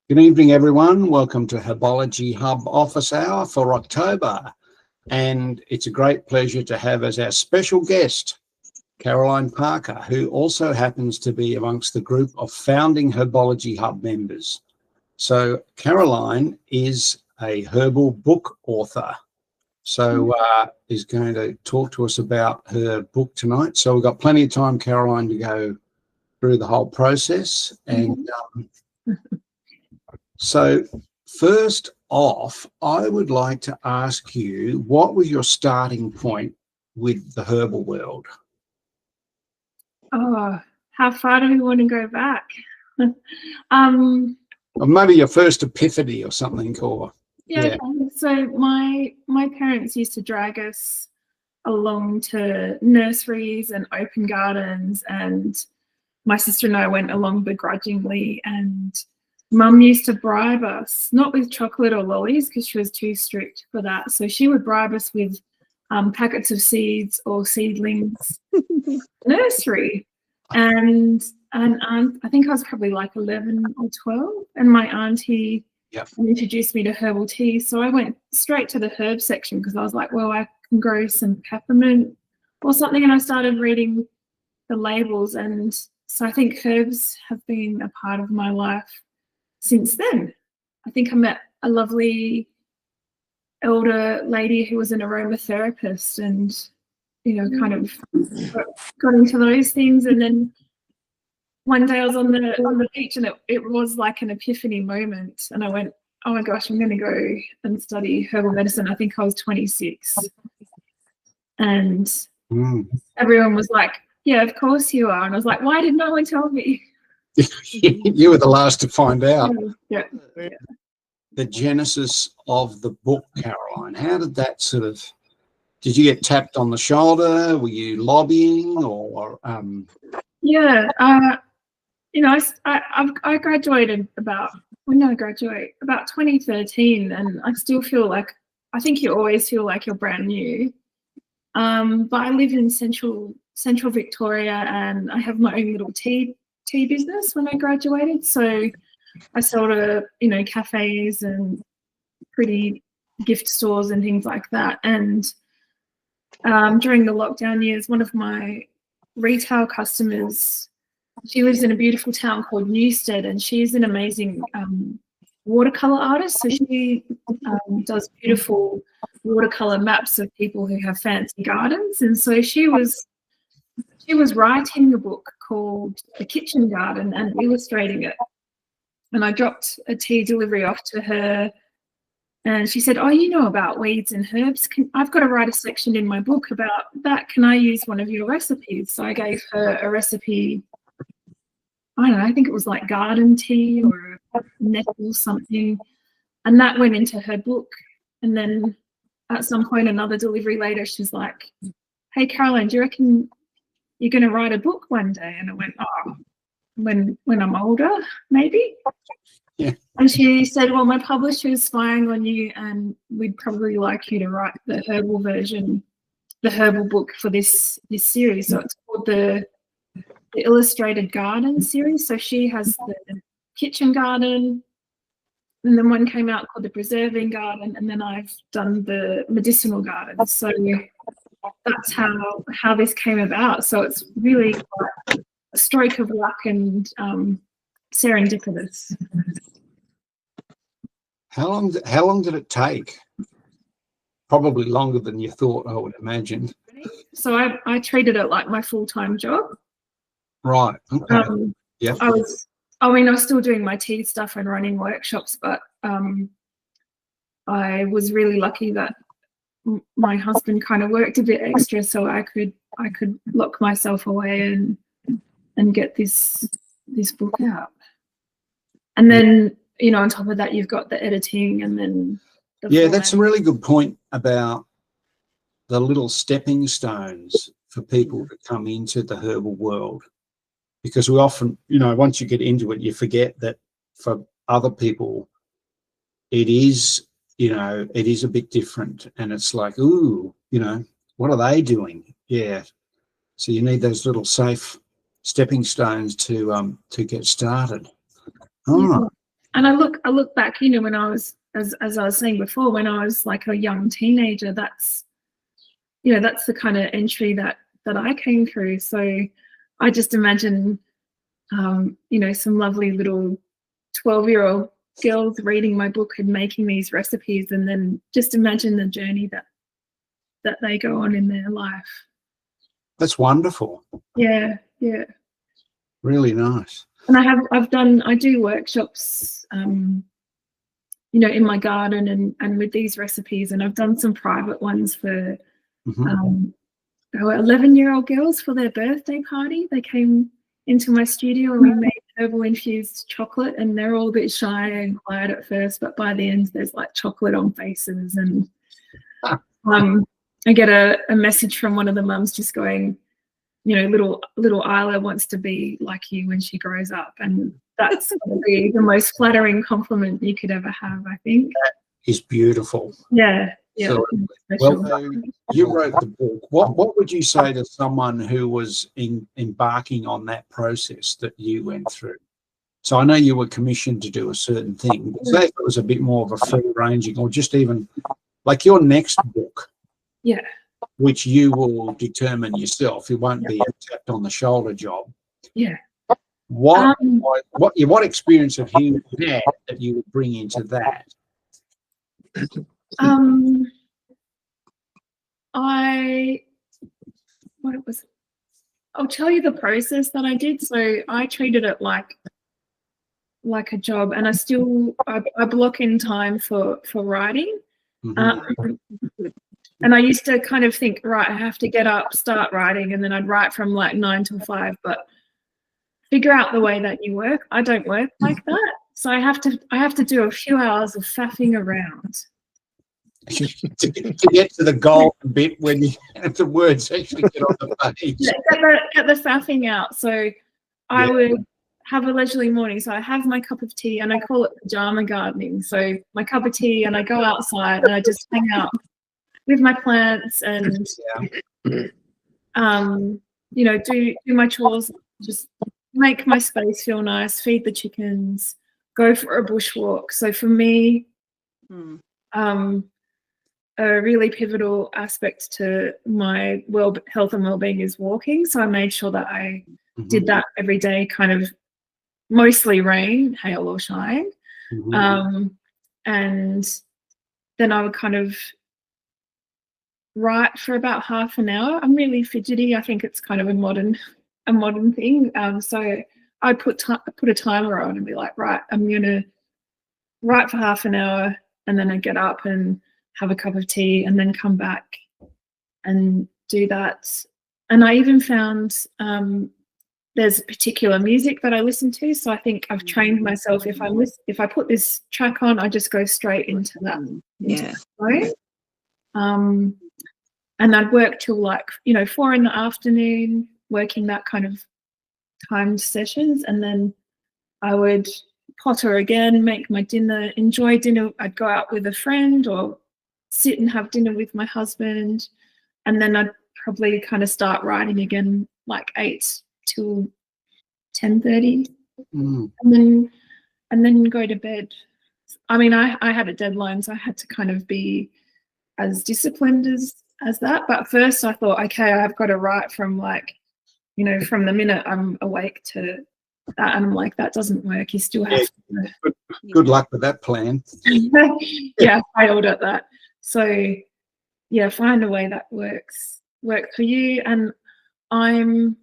Good evening, everyone. Welcome to Herbology Hub Office Hour for October. And it's a great pleasure to have as our special guest, Caroline Parker, who also happens to be amongst the group of founding Herbology Hub members. So Caroline is a herbal book author. So is going to talk to us about her book tonight. So we've got plenty of time, Caroline, to go through the whole process. And so first off, I would like to ask you, what was your starting point with the herbal world? Oh, how far do we want to go back? Or maybe your first epiphany or something, or yeah. So my parents used to drag us along to nurseries and open gardens, and my sister and I went along begrudgingly, and Mum used to bribe us, not with chocolate or lollies because she was too strict for that. So she would bribe us with packets of seeds or seedlings. Nursery. And I think I was probably like 11 or 12, and my auntie introduced me to herbal tea. So I went straight to the herb section because I was like, well, I can grow some peppermint or something. And I started reading the labels. And so I think herbs have been a part of my life since then. I think I met a lovely elder lady who was an aromatherapist, and kind of got into those things. And then one day I was on the beach, and it was like an epiphany moment, and I went, oh my gosh, I'm going to go and study herbal medicine. I think I was 26, and everyone was like, yeah, of course you are. And I was like, why did no one tell me? You were the last to find out. Yeah. The genesis of the book, Caroline, how did that did you get tapped on the shoulder? Were you lobbying or? I graduated when did I graduate? About 2013, and I still feel like, I think you always feel like you're brand new. But I live in central Victoria, and I have my own little tea business when I graduated. So I sold to cafes and pretty gift stores and things like that. And during the lockdown years, one of my retail customers, she lives in a beautiful town called Newstead, and she's an amazing watercolor artist. So she does beautiful watercolor maps of people who have fancy gardens. And so she was writing a book called The Kitchen Garden and illustrating it. And I dropped a tea delivery off to her, and she said, oh, you know about weeds and herbs. I've got to write a section in my book about that. Can I use one of your recipes? So I gave her a recipe. I don't know, I think it was like garden tea or nettle something. And that went into her book. And then at some point, another delivery later, she's like, hey, Caroline, do you reckon you're going to write a book one day? And I went, oh, when I'm older, maybe. Yeah. And she said, well, my publisher is spying on you, and we'd probably like you to write the herbal version, the herbal book for this series. So it's called the Illustrated Garden series. So she has the kitchen garden, and then one came out called the Preserving Garden, and then I've done the medicinal garden. So that's how this came about. So it's really a stroke of luck and serendipitous. How long did it take? Probably longer than you thought, I would imagine. So I treated it like my full-time job. Right. Okay. I was still doing my tea stuff and running workshops, but I was really lucky that my husband kind of worked a bit extra, so I could lock myself away and get this book out. And then on top of that, you've got the editing, and then that's a really good point about the little stepping stones for people to come into the herbal world, because we often, once you get into it, you forget that for other people it is a bit different, and it's like, ooh, what are they doing? Yeah. So you need those little safe stepping stones to get started. All right. And I look back, you know, when I was, as I was saying before, when I was like a young teenager, that's, you know, that's the kind of entry that I came through. So I just imagine, you know, some lovely little 12-year-old girls reading my book and making these recipes, and then just imagine the journey that they go on in their life. That's wonderful. Yeah, yeah. Really nice. And I do workshops, you know, in my garden and with these recipes, and I've done some private ones for 11-year-old girls for their birthday party. They came into my studio and we made herbal infused chocolate, and they're all a bit shy and quiet at first, but by the end there's like chocolate on faces. And I get a message from one of the mums just going, you know, little Isla wants to be like you when she grows up. And that's the most flattering compliment you could ever have, I think. That is beautiful. Yeah. Yeah. So, well, you wrote the book. What would you say to someone who was embarking on that process that you went through? So I know you were commissioned to do a certain thing, but say if it was a bit more of a free ranging, or just even like your next book, yeah, which you will determine yourself. It won't be a tapped on the shoulder job. Yeah. What experience have you had that you would bring into that? I'll tell you the process that I did. So I treated it like a job, and I block in time for writing. And I used to kind of think, right, I have to get up, start writing, and then I'd write from like 9 till 5, but figure out the way that you work. I don't work like that. So I have to do a few hours of faffing around. to get to the golden bit when the words actually get on the page. Get the faffing out. So I would have a leisurely morning. So I have my cup of tea, and I call it pajama gardening. So my cup of tea, and I go outside and I just hang out with my plants and you know, do my chores, just make my space feel nice, feed the chickens, go for a bushwalk. So for me, a really pivotal aspect to my health and well-being is walking. So I made sure that I did that every day, kind of mostly rain, hail or shine. And then I would kind of write for about half an hour. I'm really fidgety. I think it's kind of a modern thing. So I put a timer on and be like, right, I'm gonna write for half an hour, and then I get up and have a cup of tea, and then come back and do that. And I even found there's particular music that I listen to. So I think I've trained myself, if I put this track on, I just go straight into that. And I'd work till like, you know, 4 in the afternoon, working that kind of timed sessions. And then I would potter again, make my dinner, enjoy dinner. I'd go out with a friend or sit and have dinner with my husband. And then I'd probably kind of start writing again, like 8 till 10:30. And then go to bed. I mean, I had a deadline, so I had to kind of be as disciplined as that. But first I thought, okay, I've got to write from like, you know, from the minute I'm awake to that. And I'm like, that doesn't work. You still have to. Good luck with that plan. Yeah, I failed at that. So yeah, find a way that works for you. And I'm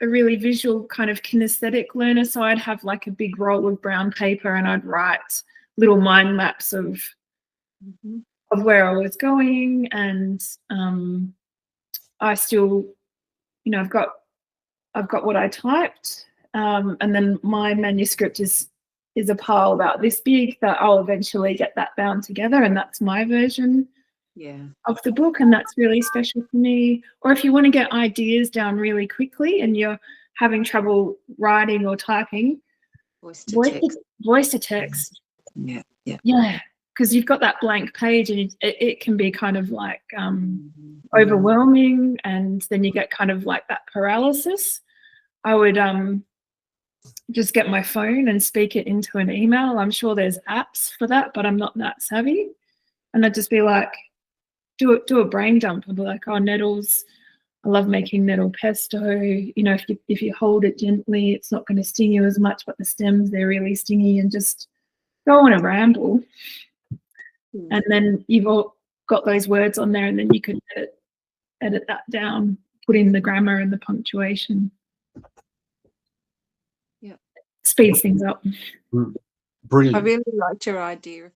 a really visual kind of kinesthetic learner. So I'd have like a big roll of brown paper, and I'd write little mind maps of where I was going. And I still, you know, I've got what I typed, and then my manuscript is a pile about this big that I'll eventually get that bound together, and that's my version of the book, and that's really special for me. Or if you want to get ideas down really quickly and you're having trouble writing or typing, voice to text. Yeah. Because you've got that blank page, and it can be kind of like overwhelming, and then you get kind of like that paralysis. I would just get my phone and speak it into an email. I'm sure there's apps for that, but I'm not that savvy. And I'd just be like, do a brain dump. I'd be like, oh, nettles, I love making nettle pesto. You know, if you hold it gently, it's not going to sting you as much, but the stems, they're really stingy, and just go on a ramble. And then you've all got those words on there, and then you can edit that down, put in the grammar and the punctuation. Yeah. Speeds things up. Brilliant. I really liked your idea of